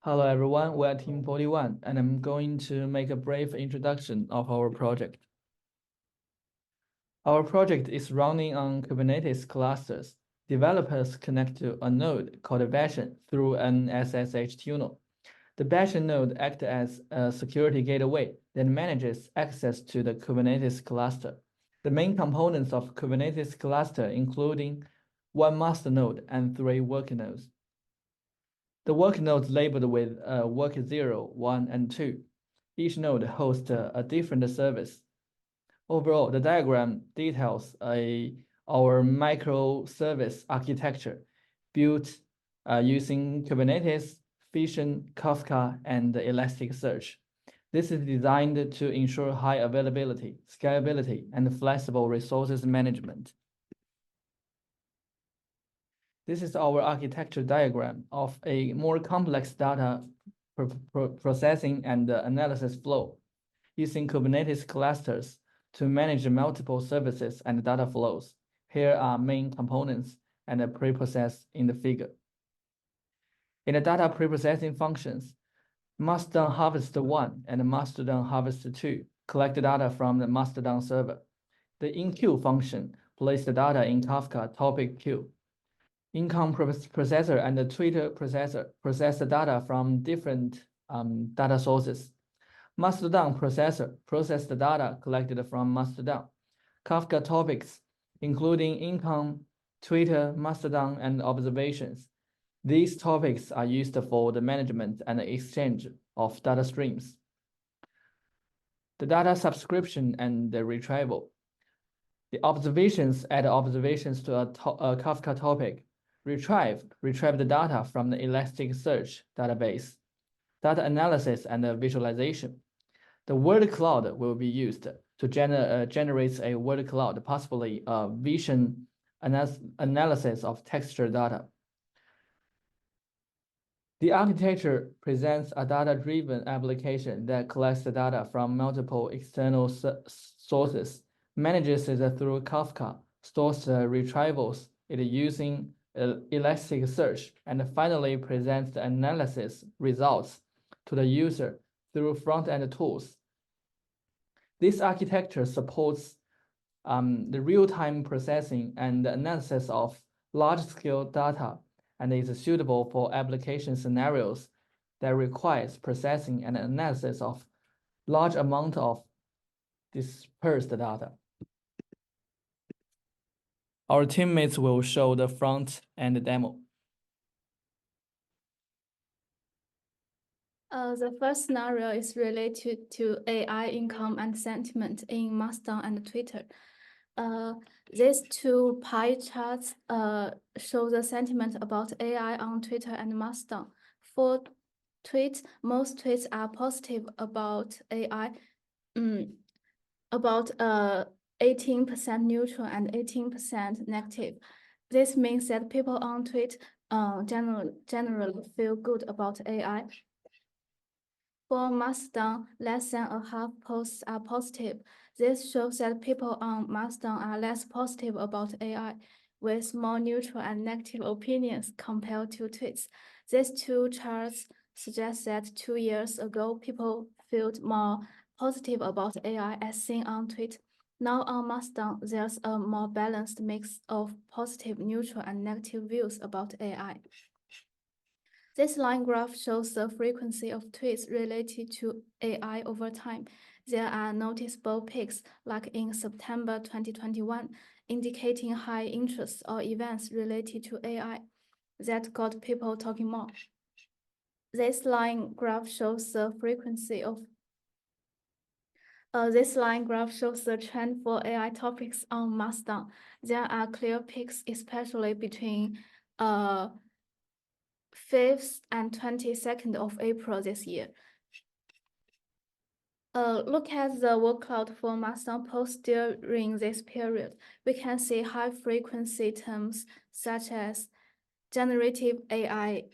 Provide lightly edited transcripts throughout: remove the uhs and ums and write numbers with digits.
Hello everyone, we're Team 41, and I'm going to make a brief introduction of our project. Our project is running on Kubernetes clusters. Developers connect to a node called Bastion through an SSH tunnel. The Bastion node acts as a security gateway that manages access to the Kubernetes cluster. The main components of Kubernetes cluster including one master node and 3 work nodes. The work nodes labeled with work 0, 1, and 2. Each node hosts a different service. Overall, the diagram details our microservice architecture built using Kubernetes, Fission, Kafka, and Elasticsearch. This is designed to ensure high availability, scalability, and flexible resources management. This is our architecture diagram of a more complex data processing and analysis flow using Kubernetes clusters to manage multiple services and data flows. Here are main components and the preprocess in the figure. In the data preprocessing functions, Mastodon Harvest 1 and Mastodon Harvest 2 collect data from the Mastodon server. The in-queue function places the data in Kafka topic queue. Income processor and the Twitter processor process the data from different data sources. Mastodon processor process the data collected from Mastodon. Kafka topics, including income, Twitter, Mastodon, and observations. These topics are used for the management and exchange of data streams. The data subscription and the retrieval. The observations add observations to a Kafka topic. Retrieve the data from the Elasticsearch database. Data analysis and visualization. The word cloud will be used to generate a word cloud, possibly a vision analysis of texture data. The architecture presents a data-driven application that collects the data from multiple external sources, manages it through Kafka, stores retrievals it using Elasticsearch, and finally presents the analysis results to the user through front-end tools. This architecture supports the real-time processing and analysis of large-scale data and is suitable for application scenarios that requires processing and analysis of large amount of dispersed data. Our teammates will show the front-end demo. The first scenario is related to AI income and sentiment in Mastodon and Twitter. These two pie charts show the sentiment about AI on Twitter and Mastodon. For tweets, most tweets are positive about AI, about 18% neutral and 18% negative. This means that people on Twitter generally feel good about AI. For Mastodon, less than a half posts are positive. This shows that people on Mastodon are less positive about AI, with more neutral and negative opinions compared to tweets. These two charts suggest that 2 years ago, people felt more positive about AI as seen on Twitter. Now on Mastodon, there's a more balanced mix of positive, neutral, and negative views about AI. This line graph shows the frequency of tweets related to AI over time. There are noticeable peaks, like in September 2021, indicating high interest or events related to AI that got people talking more. This line graph shows the frequency of this line graph shows the trend for AI topics on Mastodon. There are clear peaks, especially between 5th and 22nd of April this year. Look at the workload for Mastodon posts during this period. We can see high frequency terms such as generative AI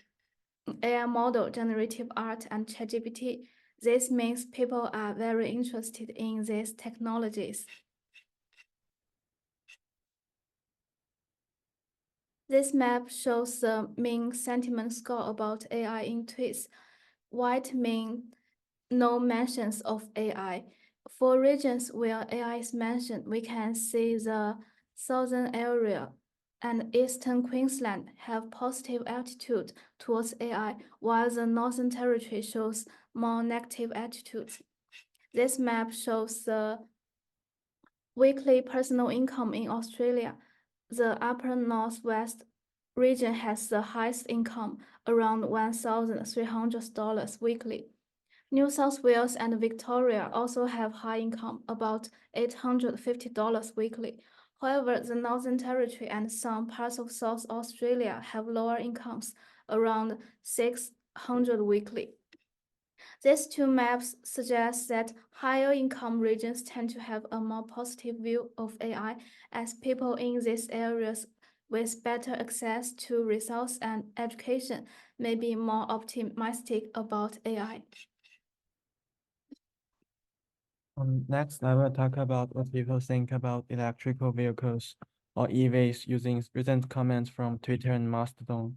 model, generative art, and ChatGPT. This means people are very interested in these technologies. This map shows the mean sentiment score about AI in tweets. white mean no mentions of AI. For regions where AI is mentioned, we can see the southern area and eastern Queensland have positive attitude towards AI, while the Northern Territory shows more negative attitudes. This map shows the weekly personal income in Australia. The upper northwest region has the highest income, around $1,300 weekly. New South Wales and Victoria also have high income, about $850 weekly. However, the Northern Territory and some parts of South Australia have lower incomes, around $600 weekly. These two maps suggest that higher income regions tend to have a more positive view of AI, as people in these areas with better access to resource and education may be more optimistic about AI. Next, I will talk about what people think about electrical vehicles or EVs using recent comments from Twitter and Mastodon.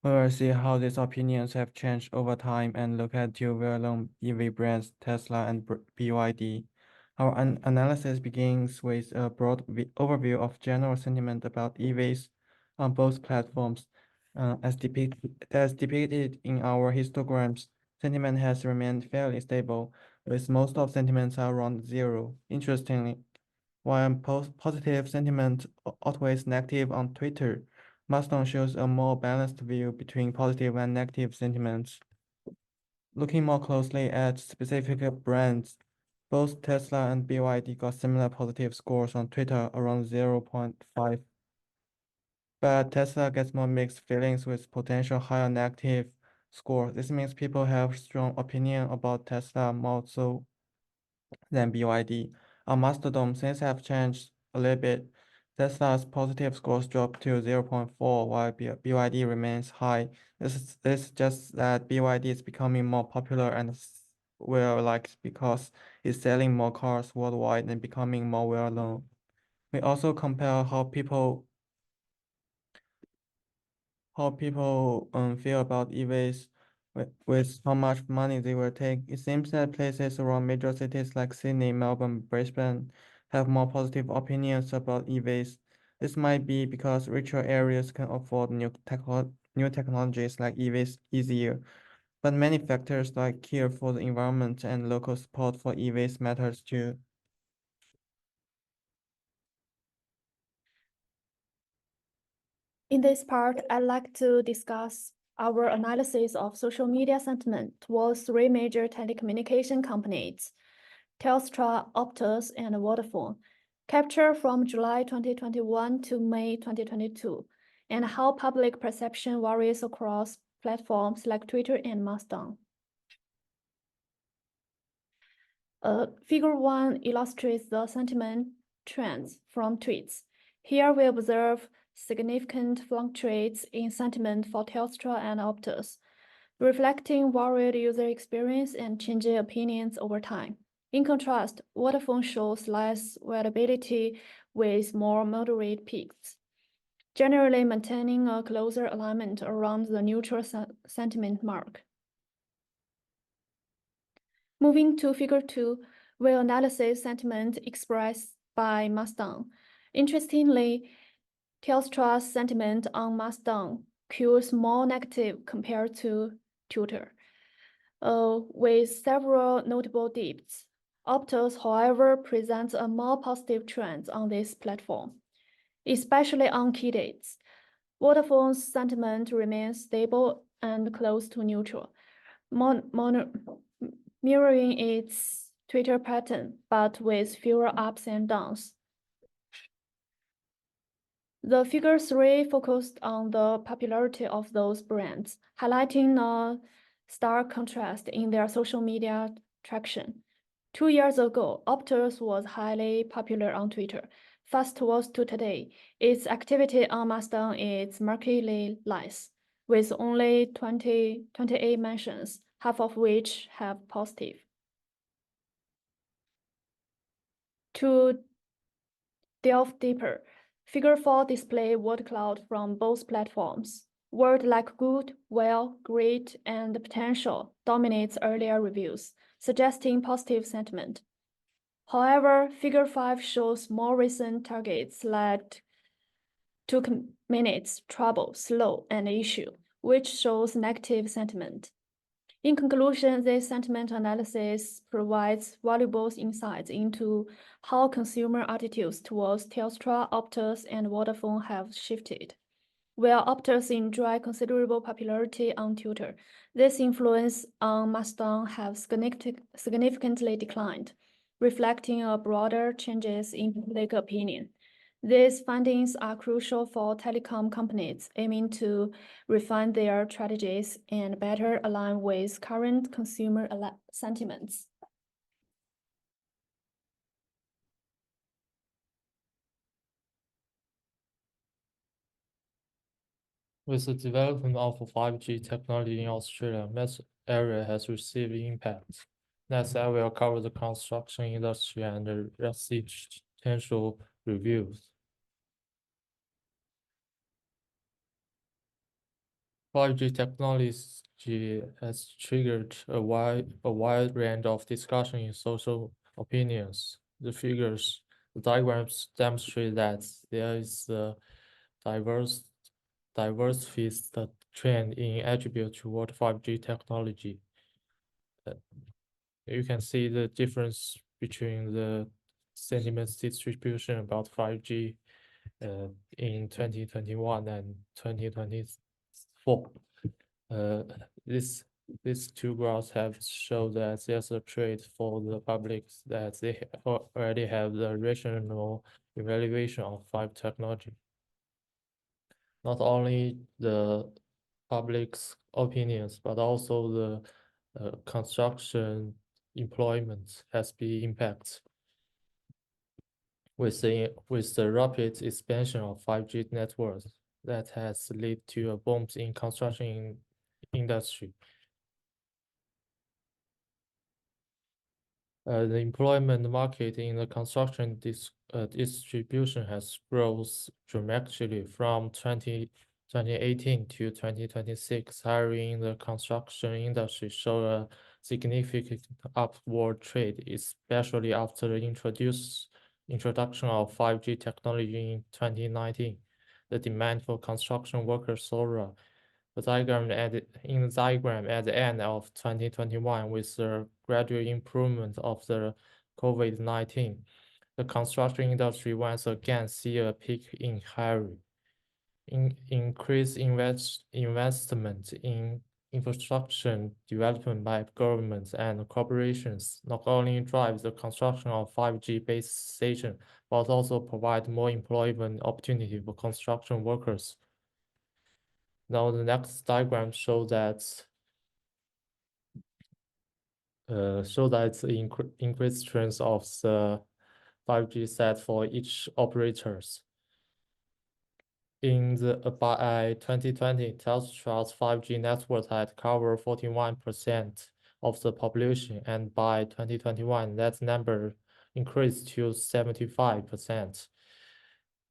We will see how these opinions have changed over time and look at two well-known EV brands, Tesla and BYD. Our analysis begins with a broad overview of general sentiment about EVs on both platforms. As depicted in our histograms, sentiment has remained fairly stable, with most of sentiments around zero. Interestingly, while positive sentiment outweighs negative on Twitter, Mastodon shows a more balanced view between positive and negative sentiments. Looking more closely at specific brands, both Tesla and BYD got similar positive scores on Twitter, around 0.5. But Tesla gets more mixed feelings with potential higher negative score. This means people have strong opinion about Tesla more so than BYD. On Mastodon, things have changed a little bit. Tesla's positive scores dropped to 0.4, while BYD remains high. This suggests that BYD is becoming more popular and well liked because it's selling more cars worldwide and becoming more well known. We also compare how people feel about EVs with how much money they will take. It seems that places around major cities like Sydney, Melbourne, Brisbane have more positive opinions about EVs. This might be because richer areas can afford new technologies like EVs easier. But many factors like care for the environment and local support for EVs matters too. In this part, I'd like to discuss our analysis of social media sentiment towards three major telecommunication companies, Telstra, Optus, and Vodafone, captured from July 2021 to May 2022, and how public perception varies across platforms like Twitter and Mastodon. Figure 1 illustrates the sentiment trends from tweets. Here we observe significant fluctuates in sentiment for Telstra and Optus, reflecting varied user experience and changing opinions over time. In contrast, Vodafone shows less variability with more moderate peaks, generally maintaining a closer alignment around the neutral sentiment mark. Moving to figure 2, we analyze sentiment expressed by Mastodon. Interestingly, Telstra's sentiment on Mastodon cues more negative compared to Twitter, with several notable dips. Optus, however, presents a more positive trend on this platform, especially on key dates. Vodafone's sentiment remains stable and close to neutral, mirroring its Twitter pattern, but with fewer ups and downs. The figure 3 focused on the popularity of those brands, highlighting a stark contrast in their social media traction. 2 years ago, Optus was highly popular on Twitter. Fast forward to today, its activity on Mastodon is markedly less, with only 28 mentions, half of which have positive. To delve deeper, figure 4 displays word cloud from both platforms. Words like good, well, great, and potential dominates earlier reviews, suggesting positive sentiment. However, Figure 5 shows more recent targets like took minutes, trouble, slow, and issue, which shows negative sentiment. In conclusion, this sentiment analysis provides valuable insights into how consumer attitudes towards Telstra, Optus, and Vodafone have shifted. While Optus enjoy considerable popularity on Twitter, this influence on Mastodon have significantly declined, reflecting a broader changes in public opinion. These findings are crucial for telecom companies aiming to refine their strategies and better align with current consumer sentiments. With the development of 5G technology in Australia, this area has received impact. Next, I will cover the construction industry and the residential reviews. 5G technology has triggered a wide range of discussion in social opinions. The diagrams demonstrate that there is a diversifies the trend in attribute toward 5G technology. You can see the difference between the sentiments distribution about 5G in 2021 and 2024. These two graphs have shown that there's a trade for the public that they already have the rational evaluation of 5G technology. Not only the public's opinions, but also the construction employment has been impacted. With the rapid expansion of 5G networks, that has led to a boom in construction industry. The employment market in the construction distribution has grown dramatically from 2018 to 2026. Hiring in the construction industry showed a significant upward trend, especially after the introduction of 5G technology in 2019. The demand for construction workers soared. In the diagram at the end of 2021, with the gradual improvement of the COVID-19, the construction industry once again see a peak in hiring. Increased investment in infrastructure development by governments and corporations not only drives the construction of 5G base stations, but also provide more employment opportunity for construction workers. Now the next diagram shows that the increased trends of the 5G set for each operators. By 2020, Telstra's 5G network had covered 41% of the population, and by 2021, that number increased to 75%.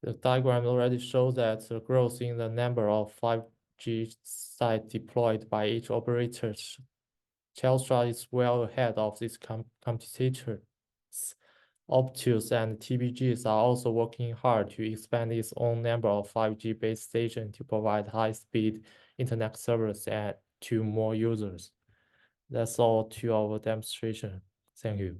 The diagram already shows that the growth in the number of 5G sites deployed by each operator. Telstra is well ahead of its competitors. Optus and TPGs are also working hard to expand its own number of 5G base stations to provide high-speed internet service to more users. That's all to our demonstration. Thank you.